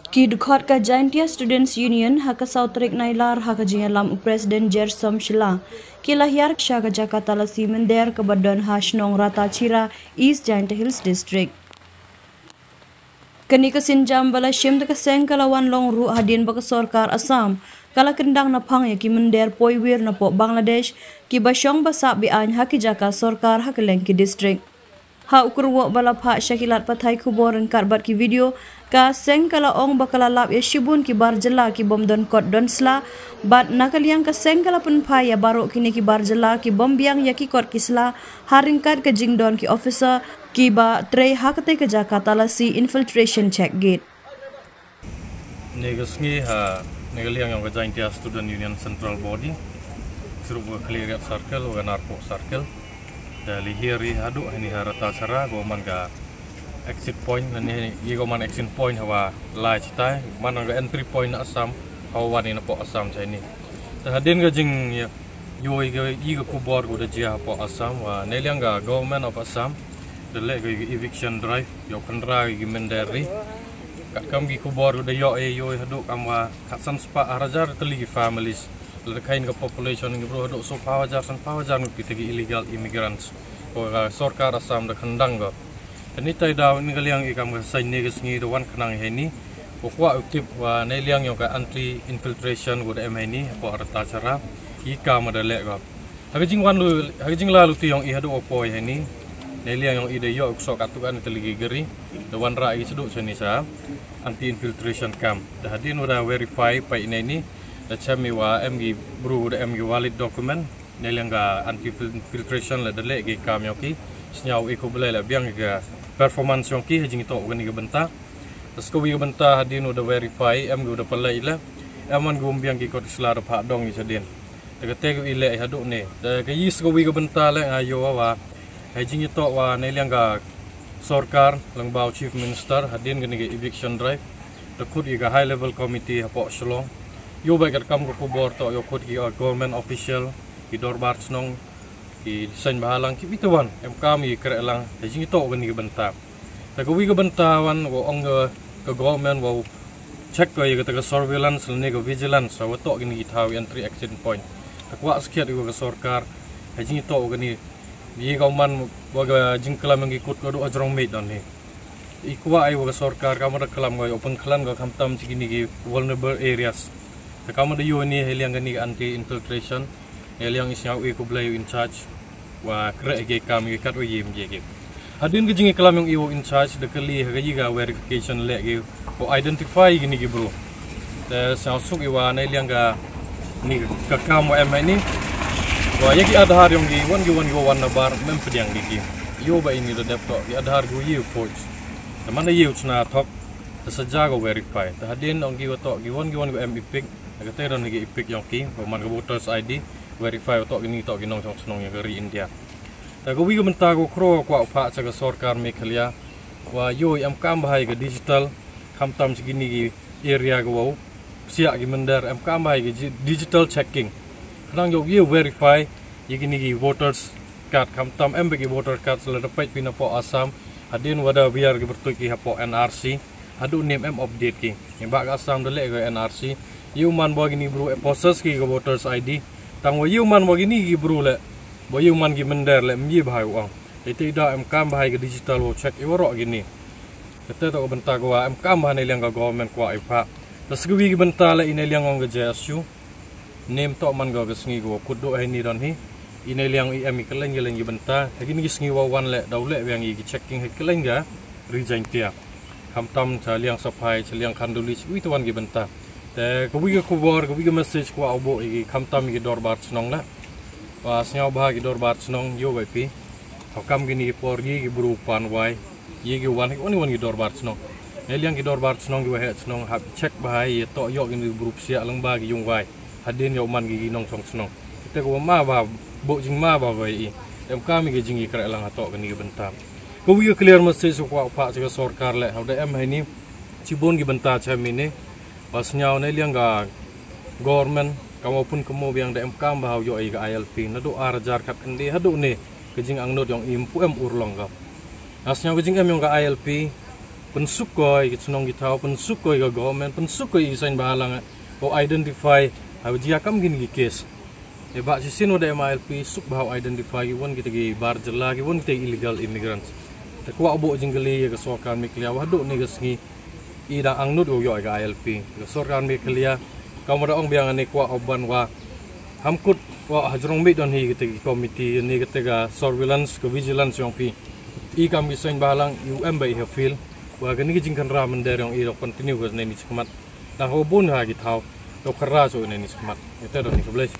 Ki dukhat ka Jaintia Students Union haka Sautrik Nailar haka jingalam Presiden Jersom Shila ki lahyar ksha ka Jakarta la simender ke badan Hashnong Rata Chira East Jaintia Hills District. Kani ka sinjam bala shim ka seng kalawan long ru hadin baka sorkar Assam kala kendang na phang ya ki mender poiwir na po Bangladesh ki basyong basa bi an haki jaka sorkar haka lengki district. Ha ukurwo bala pha shakilat pathai khubor karbat ki video ka seng kala ong bakala lap ya shibun ki barjela ki bom don kot don sla bat nakaliang ka seng kala pun pha ya baro kini ki barjela ki bom biang ya ki kot kisla haringkat ka jingdon ki officer ki ba tre hakate ka Jakarta la si infiltration check gate negasngi ha negaliang yang ka Jaintia Student Union Central Body suruh clear circle wa narko circle dari hiri hadu ini harata cara goman ga exit point nani goman exit point hawa lai citai mana ga entry point Assam hawa ni po Assam ini hadin ga jing yoi ga iga kubor go jia po Assam wa neliang ga government of Assam the leg eviction drive yo kandra gi menderi kam gi kubor go yoi hadu kamwa katsan spa arajar teli families kain ke population ngi bro do so pawajar nu pitagi illegal immigrants ko sorkar Assam da khandang go ani tai daw ni galiang ikam ga sai ne gisngi do wan khnang heni ko kwa aktif wa ne liang yo ka anti infiltration go da mni ko arta cara ika ma da le go hagijing la lu ti yong i hadu opo heni ne liang yong ide yo so katukan teligi geri do wan ra i sedu seni sa anti infiltration camp da hadin ora verify pa ini da chami wa MG bru da MG valid document nelanga anti filtration la dele ge kam yoki snyau iko bele la biang ga performance yoki hajing to gani ga benta tasko wi ga benta hadin da verify MG da palai la aman gum biang ki ko slar pha dong ni sadin daga te ga ile hadu ne da ga yis ko wi ga benta la ayo wa hajing to wa nelanga sorkar langbau chief minister hadin gani ga eviction drive da khud ga high level committee hapo shlong yo baik kam ko kubor to yo khud ki government official ki dorbar snong ki sen bahalang ki bitawan em kami kre lang jing to gani benta ta ko wi ga benta wan wo ong ga government wo check ko ga ta surveillance ne ga vigilance wa to gani thaw entry exit point ta kwa skiat ga sorkar jing to gani yi ga man wa ga jing kala mangi kut ko do ajrong me don ni ikwa ai wa sorkar kamar kalam ga open klan ga kamtam chigini gi vulnerable areas kama da yoni heliang gani anti infiltration heliang isyaw ko blay in charge wa kre ge kam ge kat o yim ge hadin ge jingi kalam yung iwo in charge de kali ga yiga verification le ge o identify gini ge bro da sa suk iwa na heliang ga ni ka kam wa ni wa yagi adhar yung gi wan na bar mem pediang gi yo ba ini da depto gi adhar go yi forge da mana yi uchna thok da saja go verify da hadin ong gi to gi wan go mipik agate ron gi ipik yongki man go voters ID verify to gini to ginong song snong yang dari India ta go wi go menta go kro kwa pha cha ga sarkar Meghalaya wa yo am kam bahai ga digital khamtam segini gi area go wow sia gi mender am kam bahai gi digital checking nang yo gi verify gini gi voters card khamtam am gi voter card sel dapat pina po Assam hadin wada biar gi bertuki hapo NRC adu name am update ki ba ga Assam dele go NRC human bo gini bro process ki voters ID tang wo human bo gini gi bro le bo human gi mender le mi bhai wang ite da em kam bhai ga digital wo check iwro gini kete to benta ko em kam bhai liang ga government ko ai pha tasgwi gi benta le ine liang ong ga JSU name to man ga sngi go kudo ai ni don hi ine liang i em keleng gi benta gini gi sngi wa wan le daw le yang gi checking he keleng ga Jaintia kamtam cha liang sapai cha liang khanduli wi to wan gi benta te ko wi ko bor ko wi message ko abo i kamtam gi dorbar snong la wa snyau bah gi dorbar snong yo bai pi hakam gini por gi berupan wai yi gi wan oni gi dorbar snong neliang gi dorbar snong gi wa snong hab check bahai to yo gi berup sia lang ba gi yung wai hadin yo man gi nong song snong te ko ma ba bo jing ma ba wai em kam gi jing gi kra lang to gini benta ko wi clear message ko pa cha sarkar le hauda em hai ni chibon gi benta cha mine pasnyau ne liang ga government kamopun kemo biang da MK bahau yo ai ga ILP na do arjar kat kendi hadu ne kejing ang no yong impu em urlong ga asnyau kejing em yong ga ILP pensukoi senong kita pensukoi ke government pensukoi isain bahalang o identify au dia kam gini case e ba si sino da MILP suk bahau identify won kita gi bar jela gi won kita illegal immigrants te kwa obo jinggali ke sokan miklia wadu ni gesngi ida angnut yo ga ILP ke sokan miklia kamera ong biang ni kwa oban wa hamkut wa hajrong mi don hi kita komiti ni kita ga surveillance ke vigilance yang pi i kam isain bahalang UM bai feel wa gani jingkan ramen der yang i continue ke ni cikmat dah hobun ha gi tau do kerra so ni cikmat itu do ni kebelas